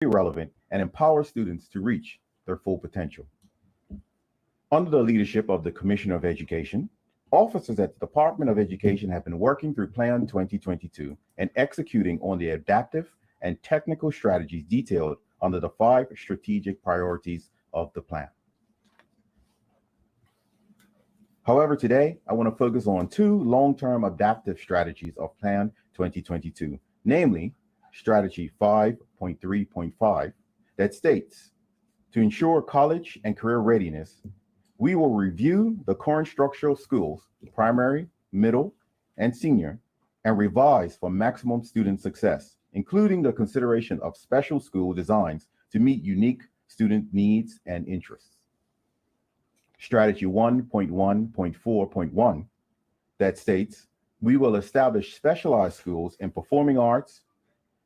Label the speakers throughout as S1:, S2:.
S1: relevant, and empower students to reach their full potential. Under the leadership of the Commissioner of Education, officers at the Department of Education have been working through Plan 2022 and executing on the adaptive and technical strategies detailed under the 5 strategic priorities of the plan. However, today, I want to focus on 2 long-term adaptive strategies of Plan 2022, namely Strategy 5.3.5, that states, to ensure college and career readiness, we will review the current structure of schools, primary, middle, and senior, and revise for maximum student success, including the consideration of special school designs to meet unique student needs and interests. Strategy 1.1.4.1 that states, we will establish specialized schools in performing arts,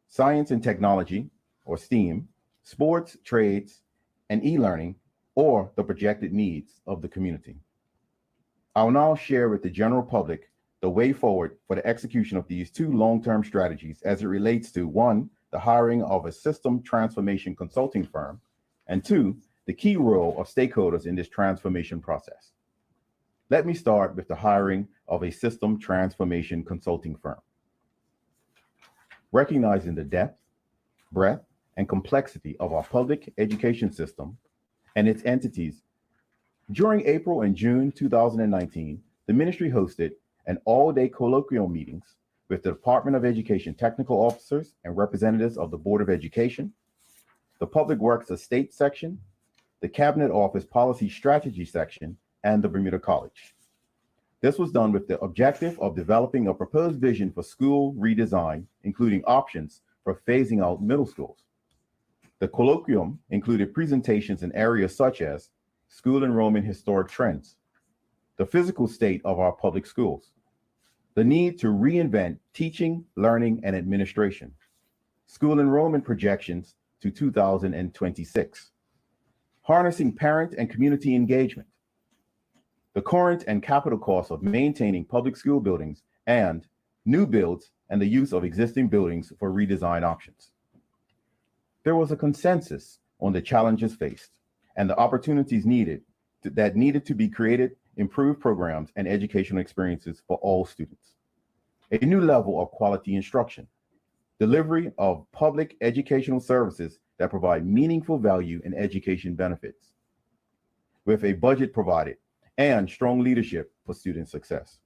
S1: science and technology, or STEAM, sports, trades, and e-learning, or the projected needs of the community. I will now share with the general public the way forward for the execution of these 2 long-term strategies as it relates to 1, the hiring of a system transformation consulting firm, and 2, the key role of stakeholders in this transformation process. Let me start with the hiring of a system transformation consulting firm. Recognizing the depth, breadth, and complexity of our public education system and its entities, during April and June 2019, the ministry hosted an all-day colloquial meetings with the Department of Education technical officers and representatives of the Board of Education, the Public Works Estate section, the Cabinet Office Policy Strategy section, and the Bermuda College. This was done with the objective of developing a proposed vision for school redesign, including options for phasing out middle schools. The colloquium included presentations in areas such as school enrollment historic trends, the physical state of our public schools, the need to reinvent teaching, learning, and administration, school enrollment projections to 2026, harnessing parent and community engagement, the current and capital costs of maintaining public school buildings and new builds and the use of existing buildings for redesign options. There was a consensus on the challenges faced and the opportunities that needed to be created, improved programs and educational experiences for all students. A new level of quality instruction, delivery of public educational services that provide meaningful value and education benefits, with a budget provided and strong leadership for student success.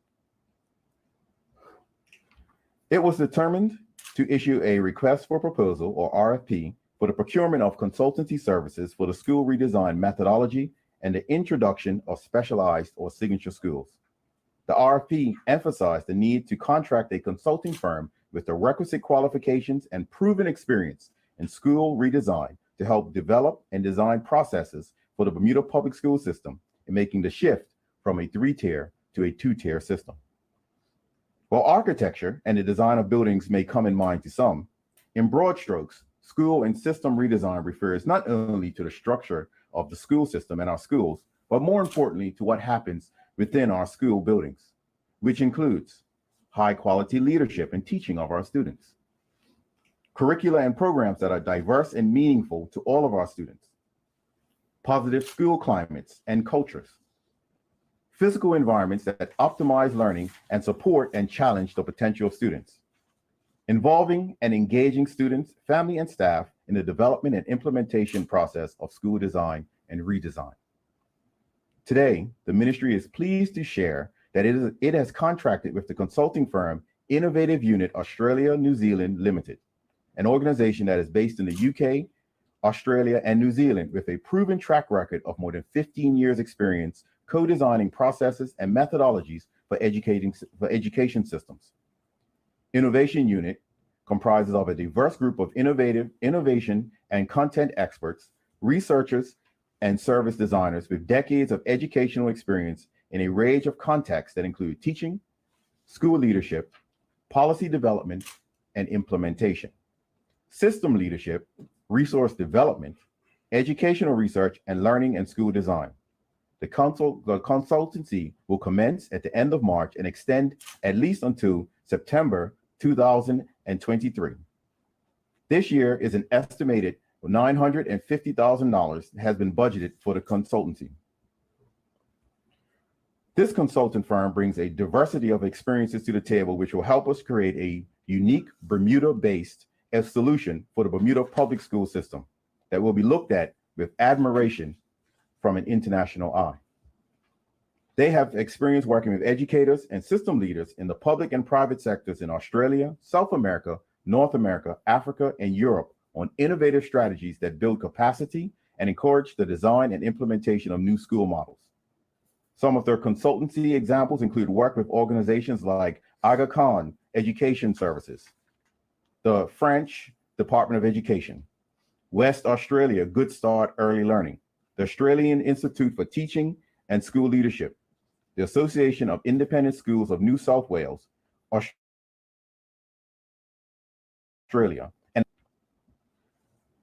S1: It was determined to issue a request for proposal, or RFP, for the procurement of consultancy services for the school redesign methodology and the introduction of specialized or signature schools. The RFP emphasized the need to contract a consulting firm with the requisite qualifications and proven experience in school redesign to help develop and design processes for the Bermuda public school system in making the shift from a 3-tier to a 2-tier system. While architecture and the design of buildings may come in mind to some, in broad strokes, school and system redesign refers not only to the structure of the school system and our schools, but more importantly to what happens within our school buildings, which includes high quality leadership and teaching of our students, curricula and programs that are diverse and meaningful to all of our students, positive school climates and cultures, physical environments that optimize learning and support and challenge the potential of students, involving and engaging students, family, and staff in the development and implementation process of school design and redesign. Today, the ministry is pleased to share that it has contracted with the consulting firm Innovative Unit Australia New Zealand Limited, an organization that is based in the UK, Australia, and New Zealand with a proven track record of more than 15 years experience co-designing processes and methodologies for education systems. Innovation Unit comprises of a diverse group of innovation and content experts, researchers, and service designers with decades of educational experience in a range of contexts that include teaching, school leadership, policy development, and implementation, system leadership, resource development, educational research, and learning and school design. The consultancy will commence at the end of March and extend at least until September 2023. This year is an estimated $950,000 has been budgeted for the consultancy. This consultant firm brings a diversity of experiences to the table, which will help us create a unique Bermuda-based solution for the Bermuda public school system that will be looked at with admiration from an international eye. They have experience working with educators and system leaders in the public and private sectors in Australia, South America, North America, Africa, and Europe on innovative strategies that build capacity and encourage the design and implementation of new school models. Some of their consultancy examples include work with organizations like Aga Khan Education Services, the French Department of Education, West Australia Good Start Early Learning, the Australian Institute for Teaching and School Leadership, the Association of Independent Schools of New South Wales, Australia, and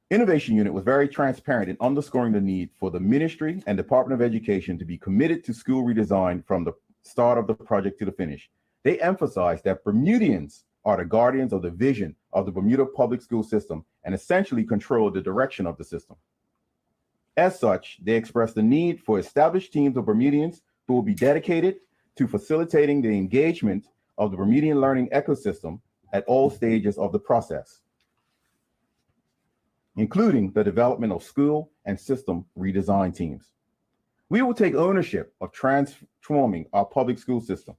S1: Innovation Unit was very transparent in underscoring the need for the Ministry and Department of Education to be committed to school redesign from the start of the project to the finish. They emphasized that Bermudians are the guardians of the vision of the Bermuda public school system and essentially control the direction of the system. As such, they expressed the need for established teams of Bermudians who will be dedicated to facilitating the engagement of the Bermudian learning ecosystem at all stages of the process, including the development of school and system redesign teams. We will take ownership of transforming our public school system.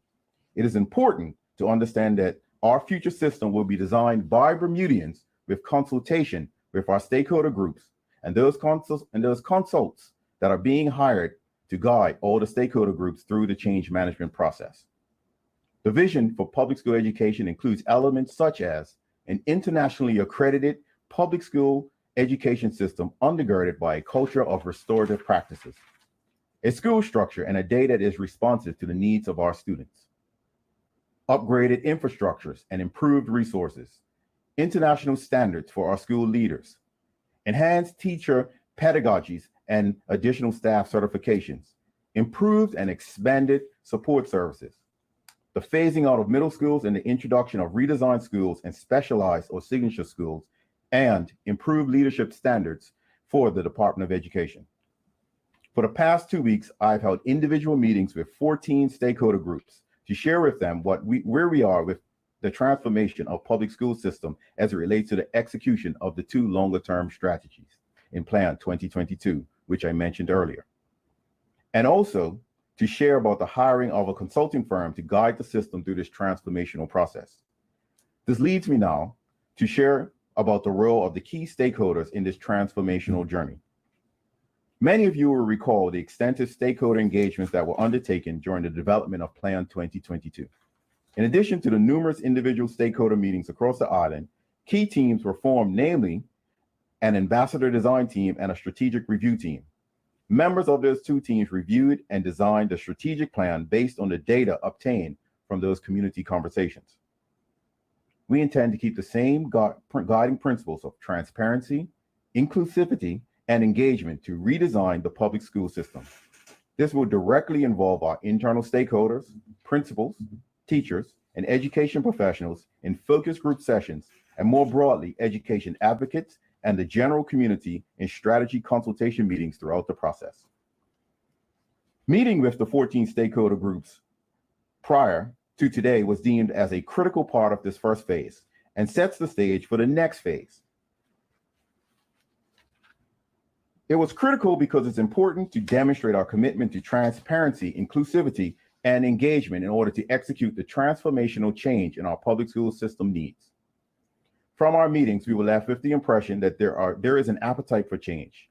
S1: It is important to understand that our future system will be designed by Bermudians with consultation with our stakeholder groups and those consults that are being hired to guide all the stakeholder groups through the change management process. The vision for public school education includes elements such as an internationally accredited public school education system undergirded by a culture of restorative practices, a school structure and a day that is responsive to the needs of our students, upgraded infrastructures and improved resources, international standards for our school leaders, enhanced teacher pedagogies and additional staff certifications, improved and expanded support services, the phasing out of middle schools and the introduction of redesigned schools and specialized or signature schools, and improved leadership standards for the Department of Education. For the past 2 weeks, I've held individual meetings with 14 stakeholder groups to share with them where we are with the transformation of public school system as it relates to the execution of the 2 longer-term strategies in Plan 2022, which I mentioned earlier. And also to share about the hiring of a consulting firm to guide the system through this transformational process. This leads me now to share about the role of the key stakeholders in this transformational journey. Many of you will recall the extensive stakeholder engagements that were undertaken during the development of Plan 2022. In addition to the numerous individual stakeholder meetings across the island, key teams were formed, namely an ambassador design team and a strategic review team. Members of those 2 teams reviewed and designed the strategic plan based on the data obtained from those community conversations. We intend to keep the same guiding principles of transparency, inclusivity, and engagement to redesign the public school system. This will directly involve our internal stakeholders, principals, teachers, and education professionals in focus group sessions, and more broadly, education advocates and the general community in strategy consultation meetings throughout the process. Meeting with the 14 stakeholder groups prior to today was deemed as a critical part of this first phase and sets the stage for the next phase. It was critical because it's important to demonstrate our commitment to transparency, inclusivity, and engagement in order to execute the transformational change in our public school system needs. From our meetings, we were left with the impression that there is an appetite for change,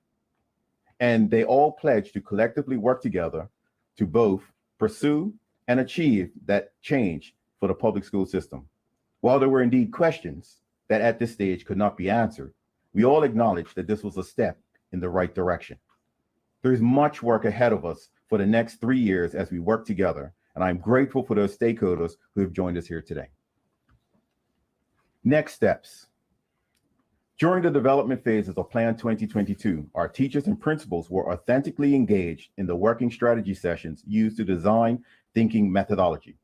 S1: and they all pledged to collectively work together to both pursue and achieve that change for the public school system. While there were indeed questions that at this stage could not be answered, we all acknowledged that this was a step in the right direction. There's much work ahead of us for the next 3 years as we work together, and I'm grateful for those stakeholders who have joined us here today. Next steps. During the development phases of Plan 2022, our teachers and principals were authentically engaged in the working strategy sessions used to design thinking methodology.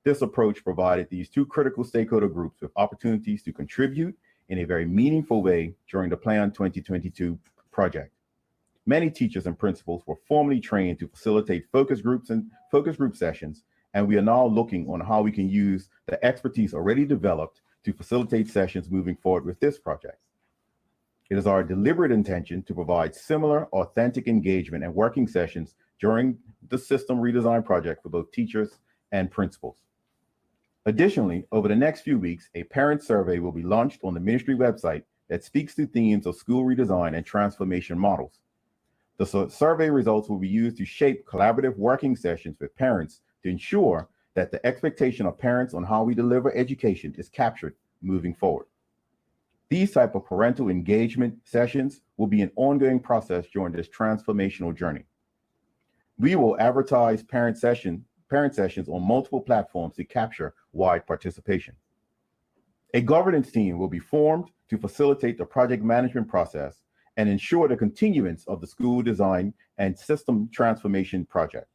S1: This approach provided these 2 critical stakeholder groups with opportunities to contribute in a very meaningful way during the Plan 2022 project. Many teachers and principals were formally trained to facilitate focus group sessions, and we are now looking on how we can use the expertise already developed to facilitate sessions moving forward with this project. It is our deliberate intention to provide similar authentic engagement and working sessions during the system redesign project for both teachers and principals. Additionally, over the next few weeks, a parent survey will be launched on the ministry website that speaks to themes of school redesign and transformation models. The survey results will be used to shape collaborative working sessions with parents to ensure that the expectation of parents on how we deliver education is captured moving forward. These type of parental engagement sessions will be an ongoing process during this transformational journey. We will advertise parent sessions on multiple platforms to capture wide participation. A governance team will be formed to facilitate the project management process and ensure the continuance of the school design and system transformation project.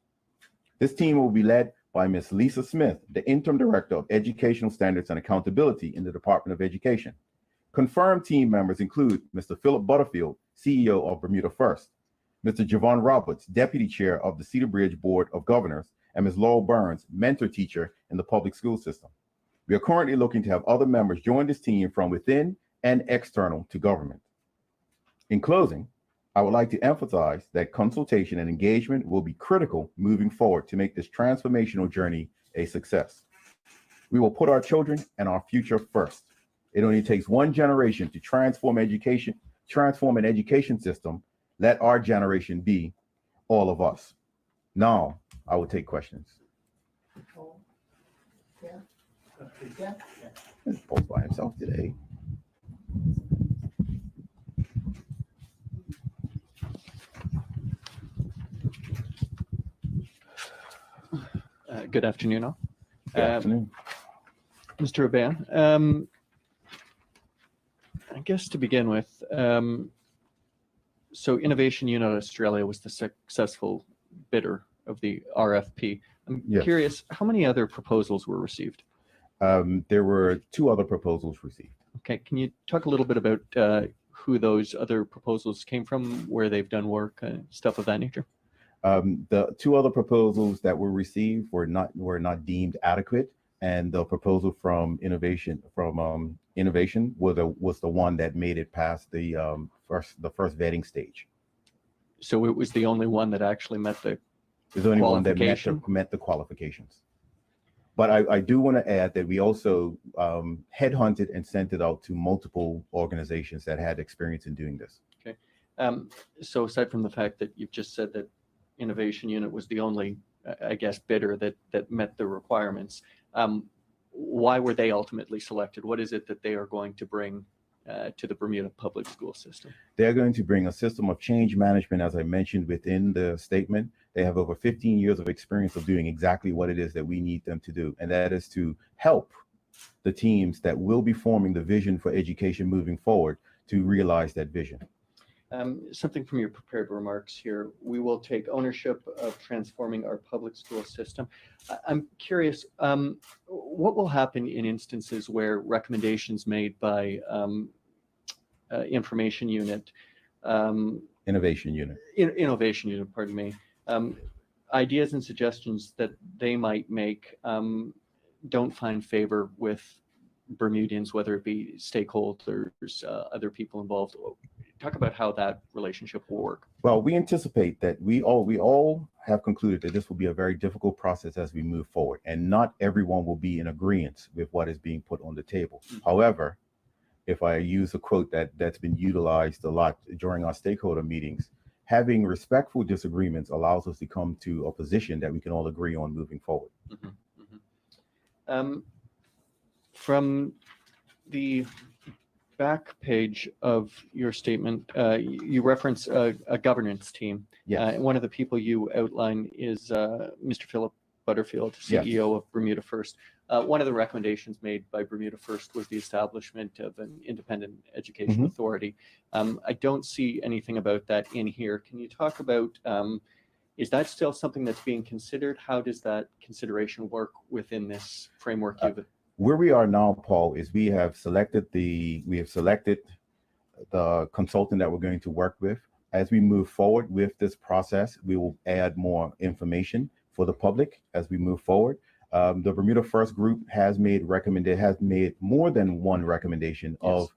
S1: This team will be led by Ms. Lisa Smith, the Interim Director of Educational Standards and Accountability in the Department of Education. Confirmed team members include Mr. Philip Butterfield, CEO of Bermuda First, Mr. Javon Roberts, Deputy Chair of the Cedar Bridge Board of Governors, and Ms. Laurel Burns, mentor teacher in the public school system. We are currently looking to have other members join this team from within and external to government. In closing, I would like to emphasize that consultation and engagement will be critical moving forward to make this transformational journey a success. We will put our children and our future first. It only takes one generation to transform an education system. Let our generation be all of us. Now, I will take questions. He's both by himself today.
S2: Good afternoon, all.
S1: Good afternoon.
S2: Mr. Rabain, I guess to begin with, so Innovation Unit Australia was the successful bidder of the RFP. I'm curious, how many other proposals were received?
S1: There were 2 other proposals received.
S2: Okay, can you talk a little bit about who those other proposals came from, where they've done work, stuff of that nature?
S1: The 2 other proposals that were received were not deemed adequate, and the proposal from Innovation was the one that made it past the first vetting stage.
S2: So it was the only one that actually met the
S1: There's only one that met the qualifications. But I do want to add that we also headhunted and sent it out to multiple organizations that had experience in doing this.
S2: Okay. So aside from the fact that you've just said that Innovation Unit was the only, I guess, bidder that met the requirements, why were they ultimately selected? What is it that they are going to bring to the Bermuda public school system?
S1: They're going to bring a system of change management, as I mentioned within the statement. They have over 15 years of experience of doing exactly what it is that we need them to do, and that is to help the teams that will be forming the vision for education moving forward to realize that vision.
S2: Something from your prepared remarks here, we will take ownership of transforming our public school system. I'm curious, what will happen in instances where recommendations made by Innovation Unit, pardon me, ideas and suggestions that they might make don't find favor with Bermudians, whether it be stakeholders, other people involved? Talk about how that relationship will work.
S1: Well, we anticipate that we all have concluded that this will be a very difficult process as we move forward, and not everyone will be in agreement with what is being put on the table. Mm-hmm. However, if I use a quote that's been utilized a lot during our stakeholder meetings, having respectful disagreements allows us to come to a position that we can all agree on moving forward.
S2: Mm-hmm. Mm-hmm. From the back page of your statement, you reference a governance team.
S1: Yes.
S2: One of the people you outline is Mr. Philip Butterfield, CEO
S1: yes.
S2: of Bermuda First. One of the recommendations made by Bermuda First was the establishment of an independent education mm-hmm. authority. I don't see anything about that in here. Can you talk about, is that still something that's being considered? How does that consideration work within this framework?
S1: Where we are now, Paul, is we have selected the consultant that we're going to work with. As we move forward with this process, we will add more information for the public as we move forward. The Bermuda First Group has made more than one recommendation
S2: Yes.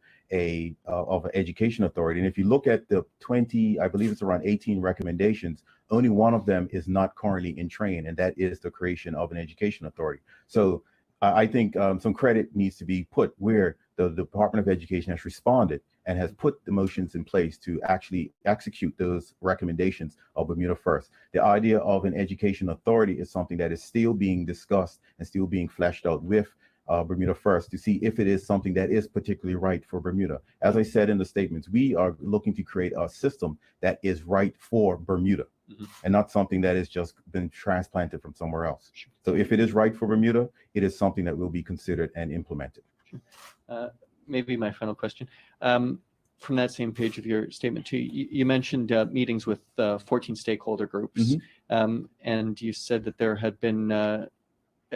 S1: of an education authority. And if you look at the 20, I believe it's around 18 recommendations, only one of them is not currently in train, and that is the creation of an education authority. So I think some credit needs to be put where the Department of Education has responded and has put the motions in place to actually execute those recommendations of Bermuda First. The idea of an education authority is something that is still being discussed and still being fleshed out with Bermuda First to see if it is something that is particularly right for Bermuda. As I said in the statements, we are looking to create a system that is right for Bermuda. Mm-hmm. And not something that has just been transplanted from somewhere else. Sure. So if it is right for Bermuda, it is something that will be considered and implemented.
S2: Sure. Maybe my final question. From that same page of your statement too, you mentioned meetings with 14 stakeholder groups, mm-hmm. And you said that there had been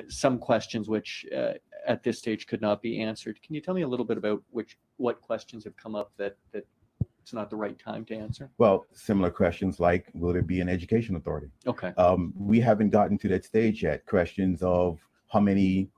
S2: some questions which at this stage could not be answered. Can you tell me a little bit about what questions have come up that it's not the right time to answer?
S1: Well, similar questions like, will there be an education authority?
S2: Okay.
S1: We haven't gotten to that stage yet. Questions of how many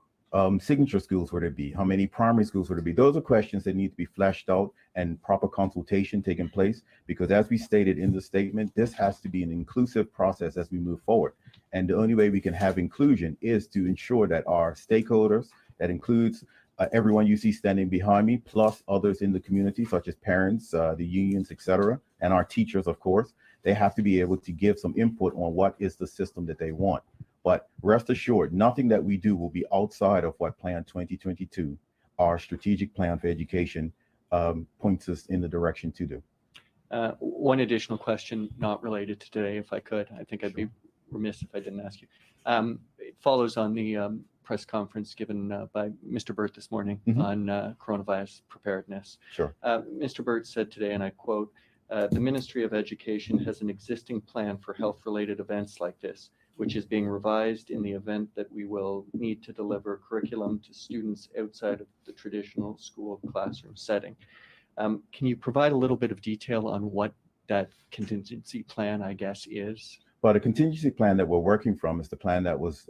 S1: signature schools would there be? How many primary schools would there be? Those are questions that need to be fleshed out and proper consultation taking place, because as we stated in the statement, this has to be an inclusive process as we move forward. And the only way we can have inclusion is to ensure that our stakeholders, that includes everyone you see standing behind me, plus others in the community, such as parents, the unions, etc., and our teachers, of course, they have to be able to give some input on what is the system that they want. But rest assured, nothing that we do will be outside of what Plan 2022, our strategic plan for education, points us in the direction to do.
S2: One additional question, not related to today, if I could. I think I'd be remiss if I didn't ask you. It follows on the press conference given by Mr. Burt this morning, mm-hmm. on coronavirus preparedness.
S1: Sure.
S2: Mr. Burt said today, and I quote, "The Ministry of Education has an existing plan for health-related events like this, which is being revised in the event that we will need to deliver curriculum to students outside of the traditional school classroom setting." Can you provide a little bit of detail on what that contingency plan, I guess, is?
S1: Well, the contingency plan that we're working from is the plan that was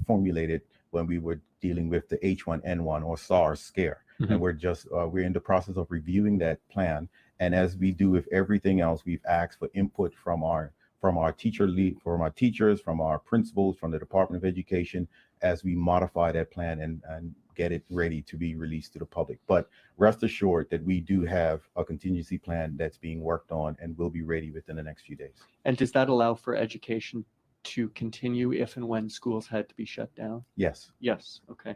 S1: formulated when we were dealing with the H1N1 or SARS scare. Mm-hmm. And we're in the process of reviewing that plan. And as we do with everything else, we've asked for input from our teachers, from our principals, from the Department of Education, as we modify that plan and get it ready to be released to the public. But rest assured that we do have a contingency plan that's being worked on and will be ready within the next few days.
S2: And does that allow for education to continue if and when schools had to be shut down?
S1: Yes.
S2: Yes. Okay.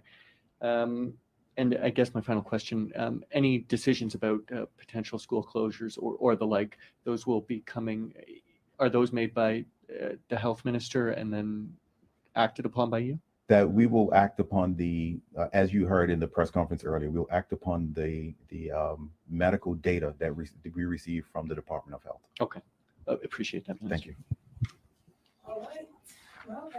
S2: And I guess my final question, any decisions about potential school closures or the like, those will be coming, are those made by the health minister and then acted upon by you?
S1: That we will act upon as you heard in the press conference earlier, we'll act upon the medical data that we receive from the Department of Health.
S2: Okay. Appreciate that, Minister.
S1: Thank you.
S3: All right. Well,